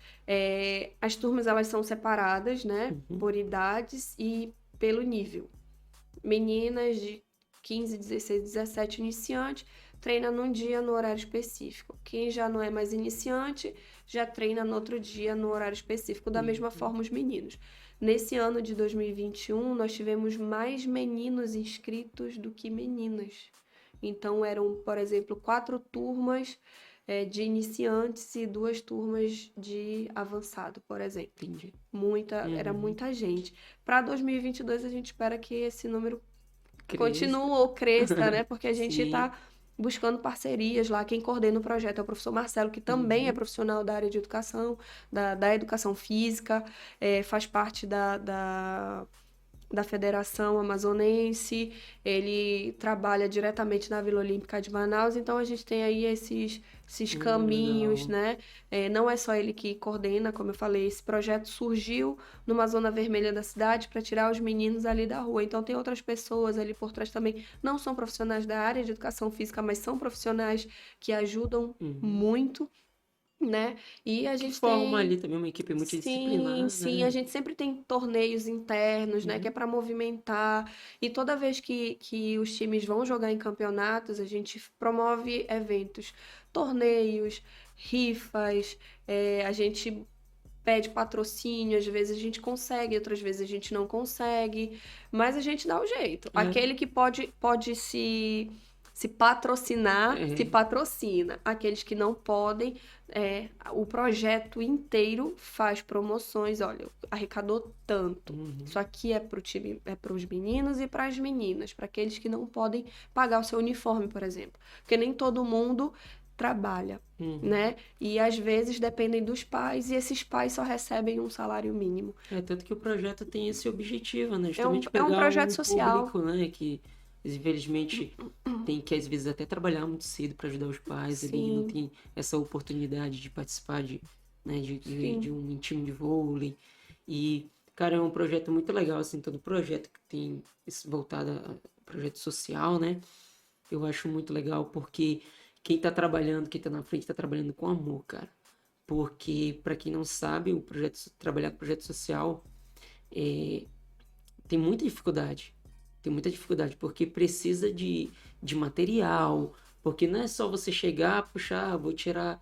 As turmas, elas são separadas, né? Uhum. Por idades e pelo nível. Meninas de 15, 16, 17 iniciantes treina num dia no horário específico. Quem já não é mais iniciante já treina no outro dia no horário específico. Da mesma forma, os meninos. Nesse ano de 2021, nós tivemos mais meninos inscritos do que meninas. Então, eram, por exemplo, 4 turmas de iniciantes e 2 turmas de avançado, por exemplo. Entendi. Era muita gente. Para 2022, a gente espera que esse número Cresça. continue ou cresça, né? Porque a gente Sim. está buscando parcerias lá. Quem coordena o projeto é o professor Marcelo, que também é profissional da área de educação, da educação física, faz parte da Federação Amazonense, ele trabalha diretamente na Vila Olímpica de Manaus, então a gente tem aí esses caminhos, Legal. né? Não é só ele que coordena, como eu falei, esse projeto surgiu numa zona vermelha da cidade para tirar os meninos ali da rua, então tem outras pessoas ali por trás também, não são profissionais da área de educação física, mas são profissionais que ajudam Uhum. muito, né? E a Que gente forma tem ali também uma equipe Sim, multidisciplinar, sim, a né? gente sempre tem torneios internos, né, que é Uhum. para movimentar, e toda vez que os times vão jogar em campeonatos, a gente promove eventos, torneios, rifas, a gente pede patrocínio, às vezes a gente consegue, outras vezes a gente não consegue, mas a gente dá o jeito. É, Aquele que pode se patrocinar, se é. patrocina. Aqueles que não podem, o projeto inteiro faz promoções. Olha, arrecadou tanto. Uhum. Isso aqui é para o time, é para os meninos e para as meninas, para aqueles que não podem pagar o seu uniforme, por exemplo. Porque nem todo mundo trabalha, Uhum. né? E às vezes dependem dos pais e esses pais só recebem um salário mínimo. Tanto que o projeto tem esse objetivo, né? É um, Justamente é um pegar projeto um social. público, né? Que infelizmente tem que às vezes até trabalhar muito cedo para ajudar os pais ali, não Sim, tem essa oportunidade de participar né, de sim. um time de vôlei. E, cara, é um projeto muito legal, assim, todo projeto que tem esse voltado a projeto social, né? Eu acho muito legal porque quem tá trabalhando, quem tá na frente, tá trabalhando com amor, cara. Porque, para quem não sabe, trabalhar com projeto social é, tem muita dificuldade. Tem muita dificuldade, porque precisa de material, porque não é só você chegar, puxar, vou tirar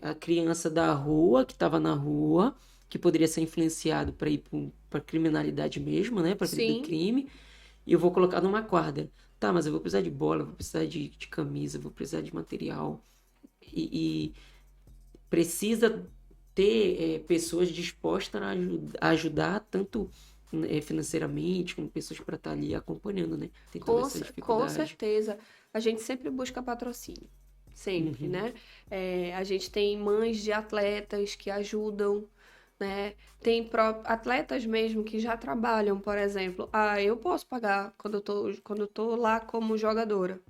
a criança da rua, que estava na rua, que poderia ser influenciado para ir para criminalidade mesmo, né, para do Sim, crime, e eu vou colocar numa quadra. Tá, mas eu vou precisar de bola, vou precisar de camisa, vou precisar de material. E precisa ter pessoas dispostas a ajudar, tanto financeiramente, como pessoas para estar ali acompanhando, né? Tem toda essa com dificuldade. certeza. A gente sempre busca patrocínio. Sempre, Uhum, né? A gente tem mães de atletas que ajudam, né? Tem atletas mesmo que já trabalham, por exemplo. Ah, eu posso pagar quando eu tô lá como jogadora.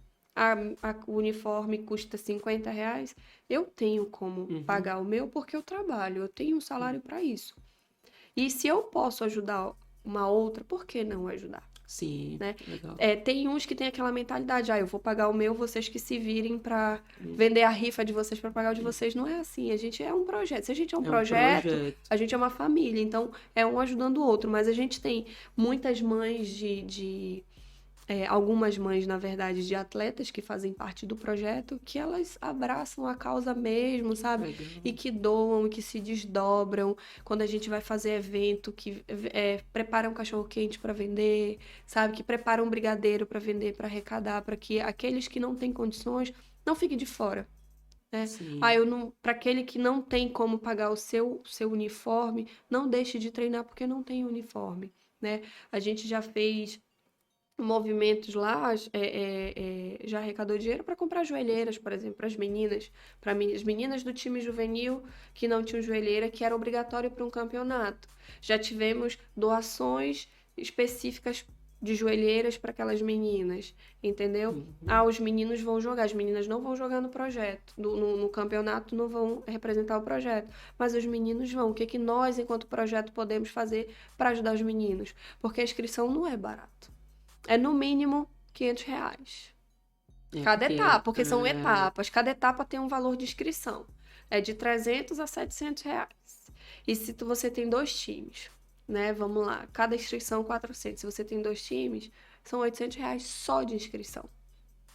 O uniforme custa R$ 50. Eu tenho como uhum, pagar o meu porque eu trabalho. Eu tenho um salário para isso. E se eu posso ajudar uma outra, por que não ajudar? sim, Né? legal. Tem uns que tem aquela mentalidade, eu vou pagar o meu, vocês que se virem para Hum, vender a rifa de vocês para pagar o de vocês. Não é assim, a gente é um projeto. Se a gente é um É um projeto, projeto. a gente é uma família, então é um ajudando o outro. Mas a gente tem muitas mães algumas mães, na verdade, de atletas que fazem parte do projeto, que elas abraçam a causa mesmo, sabe? E Legal. que doam, e que se desdobram. Quando a gente vai fazer evento, que preparam um cachorro-quente para vender, sabe? Que preparam um brigadeiro para vender, para arrecadar, para que aqueles que não têm condições não fiquem de fora. Né? Sim. Eu não, para aquele que não tem como pagar o seu uniforme, não deixe de treinar porque não tem uniforme, né? A gente já fez movimentos lá, já arrecadou dinheiro para comprar joelheiras, por exemplo, para as meninas, as meninas do time juvenil que não tinham joelheira, que era obrigatório para um campeonato. Já tivemos doações específicas de joelheiras para aquelas meninas, entendeu? Uhum. Os meninos vão jogar, as meninas não vão jogar no projeto, no campeonato não vão representar o projeto, mas os meninos vão. O que que nós, enquanto projeto, podemos fazer para ajudar os meninos? Porque a inscrição não é barato. É no mínimo R$ 500. Cada Porque etapa, porque são etapas. Cada etapa tem um valor de inscrição. É de R$ 300 a R$ 700. E se você tem dois times, né? Vamos lá. Cada inscrição 400. Se você tem dois times, são R$ 800 só de inscrição.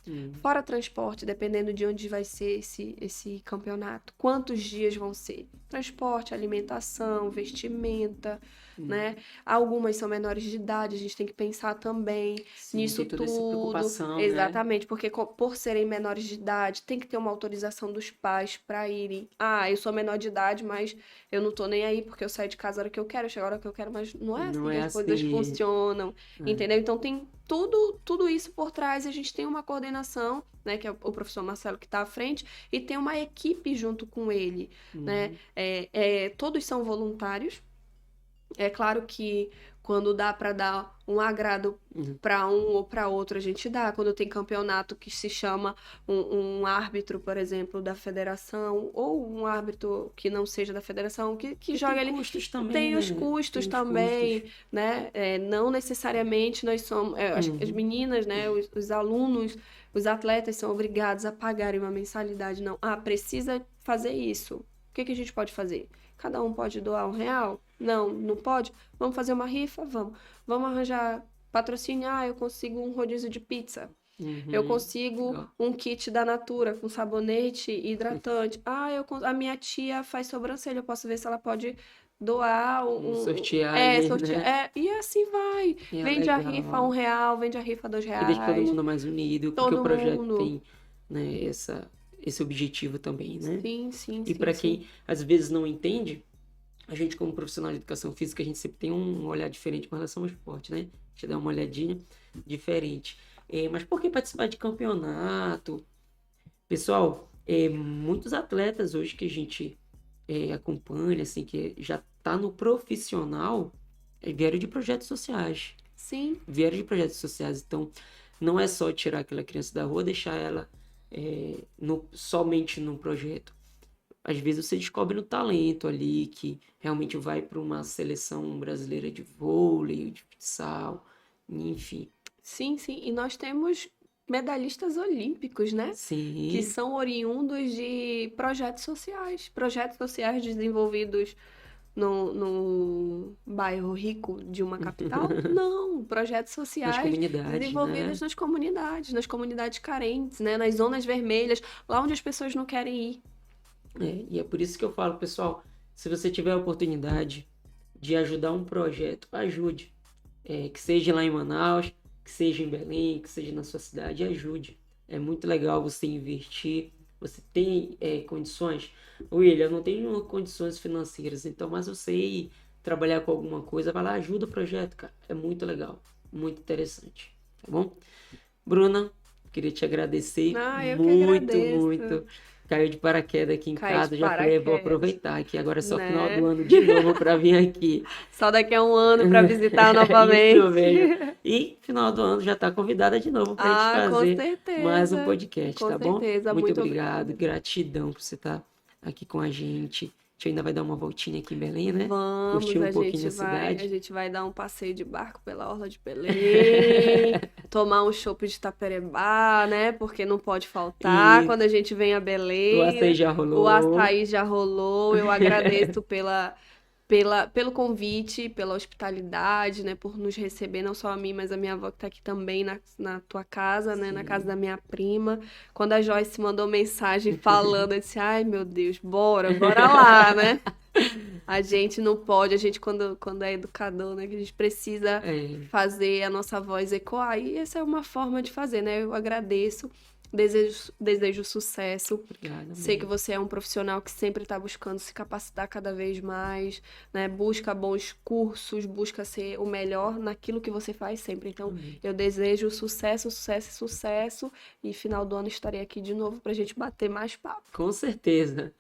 hum, Fora transporte, dependendo de onde vai ser esse campeonato. Quantos dias vão ser? Transporte, alimentação, vestimenta, hum, né? Algumas são menores de idade, a gente tem que pensar também sim, nisso tem toda essa tudo. preocupação, né? Exatamente, porque por serem menores de idade, tem que ter uma autorização dos pais para irem. Eu sou menor de idade, mas eu não tô nem aí porque eu saio de casa a hora que eu quero, eu chego a hora que eu quero, mas não é Não assim que é as coisas assim. funcionam, É. entendeu? Então tem tudo isso por trás, a gente tem uma coordenação coordenação, né, que é o professor Marcelo que está à frente, e tem uma equipe junto com ele, né? Todos são voluntários. É claro que quando dá para dar um agrado para um ou para outro, a gente dá. Quando tem campeonato que se chama um árbitro, por exemplo, da federação, ou um árbitro que não seja da federação, que joga ali. Custos também, tem né? os custos Tem os também, custos. né? Não necessariamente nós somos. As meninas, né? Os alunos, os atletas são obrigados a pagarem uma mensalidade. Não. Precisa fazer isso. O que a gente pode fazer? Cada um pode doar R$1? Não pode? Vamos fazer uma rifa? Vamos arranjar patrocínio? Eu consigo um rodízio de pizza. Eu consigo um kit da Natura com sabonete e hidratante. A minha tia faz sobrancelha, eu posso ver se ela pode doar sortear ali, né? E assim vai. Vende a rifa R$1, vende a rifa R$2. E deixa todo mundo mais unido, porque o projeto tem, né, esse objetivo também, né? Sim. E para quem às vezes não entende, a gente como profissional de educação física, a gente sempre tem um olhar diferente com relação ao esporte, né? A gente dá uma olhadinha diferente. Mas por que participar de campeonato? Pessoal, muitos atletas hoje que a gente acompanha, assim, que já tá no profissional, vieram de projetos sociais. Sim. Vieram de projetos sociais. Então, não é só tirar aquela criança da rua, deixar ela somente no projeto. Às vezes você descobre um talento ali que realmente vai para uma seleção brasileira de vôlei, de futsal, enfim. Sim. E nós temos medalhistas olímpicos, né? Sim. Que são oriundos de projetos sociais desenvolvidos no bairro rico de uma capital. Não, projetos sociais Nas comunidades, desenvolvidos, né? Nas comunidades carentes, né? Nas zonas vermelhas, lá onde as pessoas não querem ir. E é por isso que eu falo, pessoal, se você tiver a oportunidade de ajudar um projeto, ajude. Que seja lá em Manaus, que seja em Belém, que seja na sua cidade, ajude. É muito legal você investir. Você tem condições? William, eu não tenho condições financeiras, então, mas você ir trabalhar com alguma coisa, vai lá, ajuda o projeto, cara. É muito legal, muito interessante, tá bom? Bruna, queria te agradecer muito. Caiu de paraquedas aqui em casa, já falei, vou aproveitar que agora é só final do ano de novo para vir aqui. Só daqui a um ano para visitar novamente. Isso mesmo. E final do ano já está convidada de novo para a gente fazer mais um podcast, tá bom? Muito obrigado, gratidão por você estar aqui com a gente. A gente ainda vai dar uma voltinha aqui em Belém, né? Vamos, curtir um pouquinho a cidade. A gente vai dar um passeio de barco pela orla de Belém, tomar um chopp de Taperebá, né? Porque não pode faltar quando a gente vem a Belém. O açaí já rolou. O açaí já rolou. Eu agradeço pelo convite, pela hospitalidade, né? Por nos receber, não só a mim, mas a minha avó que tá aqui também na tua casa, né? Na casa da minha prima. Quando a Joyce mandou mensagem falando, eu disse, ai meu Deus, bora lá, né? A gente não pode, a gente quando é educador, né? Que a gente precisa fazer a nossa voz ecoar. E essa é uma forma de fazer, né? Eu agradeço. Desejo sucesso. Obrigada, sei que você é um profissional que sempre está buscando se capacitar cada vez mais, né? Busca bons cursos, busca ser o melhor naquilo que você faz sempre. Então, eu desejo sucesso. E final do ano estarei aqui de novo para a gente bater mais papo. Com certeza.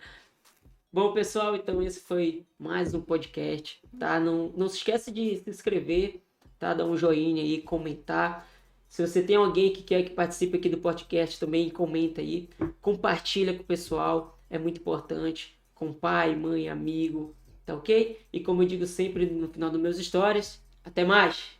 Bom, pessoal, então esse foi mais um podcast, tá? Não se esquece de se inscrever, tá? Dar um joinha aí, comentar. Se você tem alguém que quer que participe aqui do podcast também, comenta aí. Compartilha com o pessoal, é muito importante. Com pai, mãe, amigo, tá ok? E como eu digo sempre no final dos meus stories, até mais!